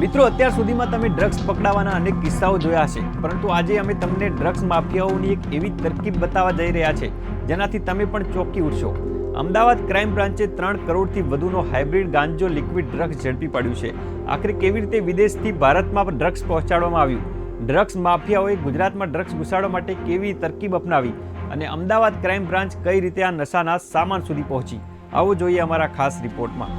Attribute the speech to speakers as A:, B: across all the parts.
A: મિત્રો, અત્યાર સુધીમાં તમે ડ્રગ્સ પકડાવાના અનેક કિસ્સાઓ જોયા હશે, પરંતુ આજે અમે તમને ડ્રગ્સ માફિયાઓની એક એવી તરકીબ બતાવવા જઈ રહ્યા છે જેનાથી તમે પણ ચોંકી ઉઠશો. અમદાવાદ ક્રાઇમ બ્રાન્ચે 3 કરોડથી વધુનો હાઇબ્રિડ ગાંજો લિક્વિડ ડ્રગ્સ ઝડપી પાડ્યું છે. આખરે કેવી રીતે વિદેશથી ભારતમાં ડ્રગ્સ પહોંચાડવામાં આવ્યું, ડ્રગ્સ માફિયાઓએ ગુજરાતમાં ડ્રગ્સ ઘુસાડવા માટે કેવી તરકીબ અપનાવી અને અમદાવાદ ક્રાઇમ બ્રાન્ચ કઈ રીતે આ નશાના સામાન સુધી પહોંચી, આવો જોઈએ અમારા ખાસ રિપોર્ટમાં.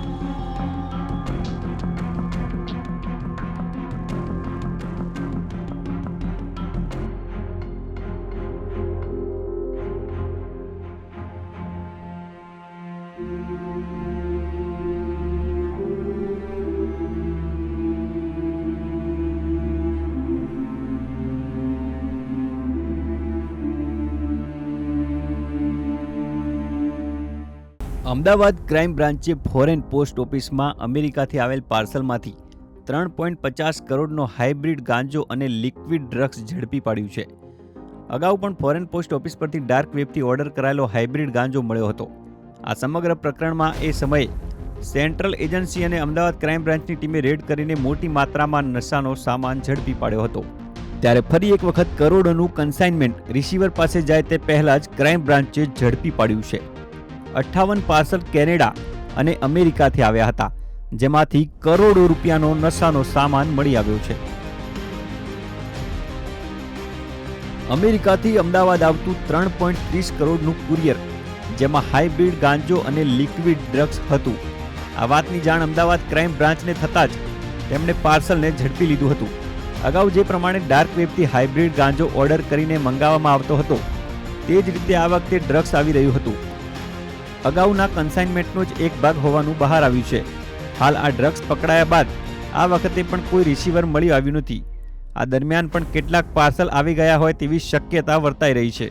A: અમદાવાદ ક્રાઇમ બ્રાન્ચે ફોરેન પોસ્ટ ઓફિસમાં અમેરિકાથી આવેલ પાર્સલમાંથી 3.50 કરોડનો હાઇબ્રિડ ગાંજો અને લિક્વિડ ડ્રગ્સ ઝડપી પાડ્યું છે. અગાઉ પણ ફોરેન પોસ્ટ ઓફિસ પરથી ડાર્ક વેબથી ઓર્ડર કરાયેલો હાઇબ્રિડ ગાંજો મળ્યો હતો. આ સમગ્ર પ્રકરણમાં એ સમયે સેન્ટ્રલ એજન્સી અને અમદાવાદ ક્રાઇમ બ્રાન્ચની ટીમે રેડ કરીને મોટી માત્રામાં નશાનો સામાન ઝડપી પાડ્યો હતો. ત્યારે ફરી એક વખત કરોડોનું કન્સાઇનમેન્ટ રિસીવર પાસે જાય તે પહેલા જ ક્રાઇમ બ્રાન્ચે ઝડપી પાડ્યું છે. 58 પાર્સલ કેનેડા અને અમેરિકાથી આવ્યા હતા, જેમાંથી કરોડો રૂપિયાનો નશાનો સામાન મળી આવ્યો છે. અમેરિકાથી અમદાવાદ આવતું 3.30 કરોડનું કુરિયર, જેમાં હાઇબ્રિડ ગાંજો અને લિક્વિડ ડ્રગ્સ હતું. આ વાતની જાણ અમદાવાદ ક્રાઇમ બ્રાન્ચને થતાં જ તેમણે પાર્સલને ઝડપી લીધું હતું. અગાઉ જે પ્રમાણે ડાર્ક વેબથી હાઇબ્રિડ ગાંજો ઓર્ડર કરીને મંગાવવામાં આવતો હતો, તે જ રીતે આ વખતે ડ્રગ્સ આવી રહ્યું હતું. અગાઉના કન્સાઇનમેન્ટનો જ એક ભાગ હોવાનું બહાર આવ્યું છે. હાલ આ ડ્રગ્સ પકડાયા બાદ આ વખતે પણ કોઈ રિસીવર મળી આવ્યું નથી. આ દરમિયાન પણ કેટલાક પાર્સલ આવી ગયા હોય તેવી શક્યતા વર્તાઈ રહી છે.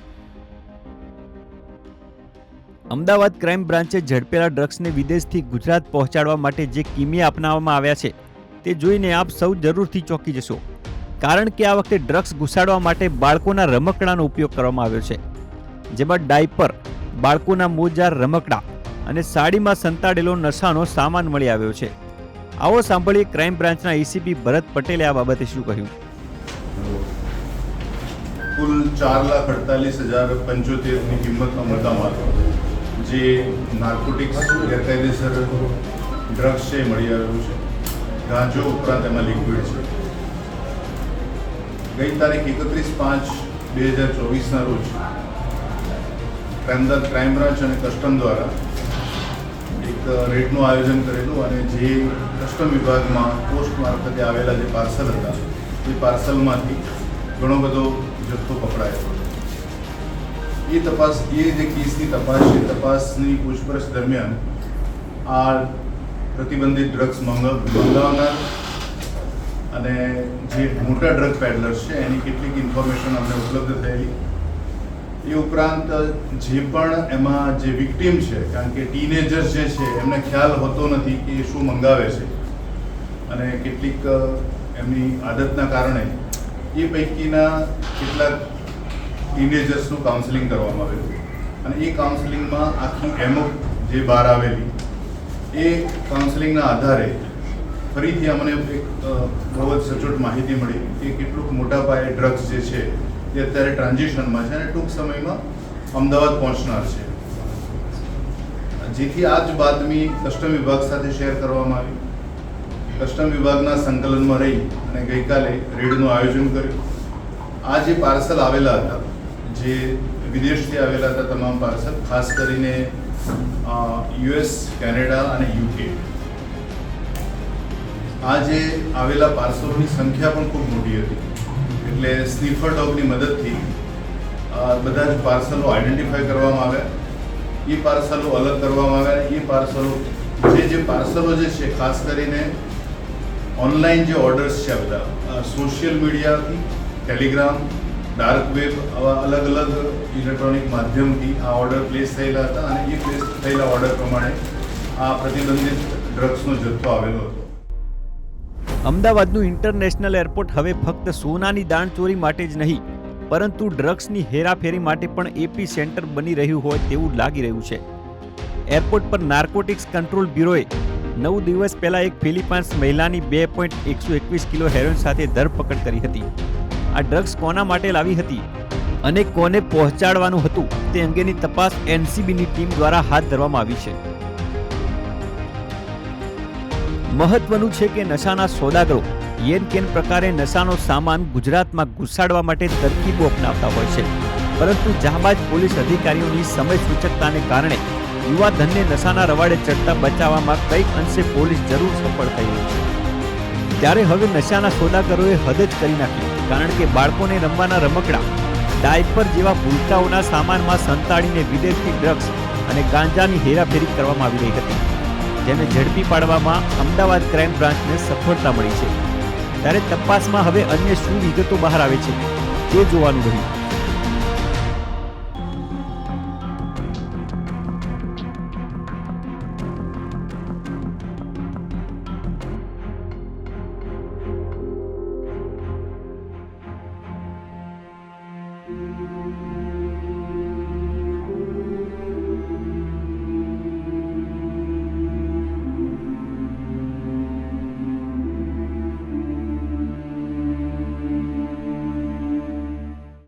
A: અમદાવાદ ક્રાઇમ બ્રાન્ચે ઝડપેલા ડ્રગ્સને વિદેશથી ગુજરાત પહોંચાડવા માટે જે કિમિયા અપનાવવામાં આવ્યા છે, તે જોઈને આપ સૌ જરૂરથી ચોંકી જશો. કારણ કે આ વખતે ડ્રગ્સ ઘુસાડવા માટે બાળકોના રમકડાનો ઉપયોગ કરવામાં આવ્યો છે, જેમાં ડાયપર, બાળકોના મોજા, રમકડા અને સાડીમાં સંતાડેલો નશાનો સામાન મળી આવ્યો છે. આવો સાંભળીએ ક્રાઇમ બ્રાન્ચના એસીપી ભરત પટેલે આ બાબતે શું કહ્યું.
B: કુલ 4,48,075ની કિંમતનો મુદ્દામાલ જે નાર્કોટિક્સ ગેરકાયદેસર ડ્રગ્સ છે મળી આવ્યું છે. ગાંજો ઉપરાંત એમાં લિક્વિડ છે. ગઈ તારીખ 31/5/2024ના રોજ અમદાવાદ ક્રાઇમ બ્રાન્ચ અને કસ્ટમ દ્વારા એક રેડનું આયોજન કરેલું અને જે કસ્ટમ વિભાગમાં પોસ્ટ મારફતે આવેલા જે પાર્સલ હતા, એ પાર્સલમાંથી ઘણો બધો જથ્થો પકડાયો. એ જે કેસની તપાસ છે, તપાસની પૂછપરછ દરમિયાન આ પ્રતિબંધિત ડ્રગ્સ મંગાવનાર અને જે મોટા ડ્રગ પેડલર્સ છે એની કેટલીક ઇન્ફોર્મેશન અમને ઉપલબ્ધ થયેલી. એ ઉપરાંત જે પણ એમાં જે વિક્ટીમ છે, કારણ કે ટીનેજર્સ જે છે એમને ખ્યાલ હોતો નથી કે એ શું મંગાવે છે, અને કેટલીક એમની આદતના કારણે એ પૈકીના કેટલાક ટીનેજર્સનું કાઉન્સેલિંગ કરવામાં આવેલું અને એ કાઉન્સેલિંગમાં આખી એમઓ જે બહાર આવેલી, એ કાઉન્સેલિંગના આધારે ફરીથી અમને એક બહુ જ સચોટ માહિતી મળી કે કેટલુંક મોટા પાયે ડ્રગ્સ જે છે એ અત્યારે ટ્રાન્ઝિશનમાં છે અને ટૂંક સમયમાં અમદાવાદ પહોંચનાર છે. જેથી આ જ બાતમી કસ્ટમ વિભાગ સાથે શેર કરવામાં આવી. કસ્ટમ વિભાગના સંકલનમાં રહી અને ગઈકાલે રેડનું આયોજન કર્યું. આ જે પાર્સલ આવેલા હતા, જે વિદેશથી આવેલા હતા તમામ પાર્સલ, ખાસ કરીને યુએસ, કેનેડા અને યુકે, આ જે આવેલા પાર્સલોની સંખ્યા પણ ખૂબ મોટી હતી. એટલે સ્નીફર ડોગની મદદથી બધા જ પાર્સલો આઈડેન્ટિફાઈ કરવામાં આવ્યા. એ પાર્સલો અલગ કરવામાં આવ્યા. એ પાર્સલો જે પાર્સલો જે છે, ખાસ કરીને ઓનલાઈન જે ઓર્ડર્સ છે, બધા સોશિયલ મીડિયાથી, ટેલિગ્રામ, ડાર્ક વેબ, આવા અલગ અલગ ઇલેક્ટ્રોનિક માધ્યમથી આ ઓર્ડર પ્લેસ થયેલા હતા અને એ પ્લેસ થયેલા ઓર્ડર પ્રમાણે આ પ્રતિબંધિત ડ્રગ્સનો જથ્થો આવેલો હતો.
A: અમદાવાદનું ઇન્ટરનેશનલ એરપોર્ટ હવે ફક્ત સોનાની દાણચોરી માટે જ નહીં, પરંતુ ડ્રગ્સની હેરાફેરી માટે પણ એપી સેન્ટર બની રહ્યું હોય તેવું લાગી રહ્યું છે. એરપોર્ટ પર નાર્કોટિક્સ કંટ્રોલ બ્યુરોએ 9 દિવસ પહેલા એક ફિલિપાઇન્સ મહિલાની 2.121 કિલો હેરોઇન સાથે ધરપકડ કરી હતી. આ ડ્રગ્સ કોના માટે લાવી હતી અને કોને પહોંચાડવાનું હતું તે અંગેની તપાસ એનસીબીની ટીમ દ્વારા હાથ ધરવામાં આવી છે. મહત્વનું છે કે નશાના સોદાગરો યેન કેન પ્રકારે નશાનો સામાન ગુજરાતમાં ઘુસાડવા માટે તરકીબો અપનાવતા હોય છે, પરંતુ જાબાજ પોલીસ અધિકારીઓની સમય સૂચકતાને કારણે યુવા ધનને નશાના રવાડે ચડતા બચાવવામાં કંઈક અંશે પોલીસ જરૂર સફળ થઈ રહી છે. ત્યારે હવે નશાના સોદાગરોએ હદ જ કરી નાખી, કારણ કે બાળકોને રમવાના રમકડા, ડાયપર જેવા ભૂલકાઓના સામાનમાં સંતાડીને વિદેશથી ડ્રગ્સ અને ગાંજાની હેરાફેરી કરવામાં આવી રહી હતી, જેને ઝડપી પાડવામાં અમદાવાદ ક્રાઇમ બ્રાન્ચને સફળતા મળી છે. ત્યારે તપાસમાં હવે અન્ય શું વિગતો બહાર આવે છે તે જોવાનું રહ્યું.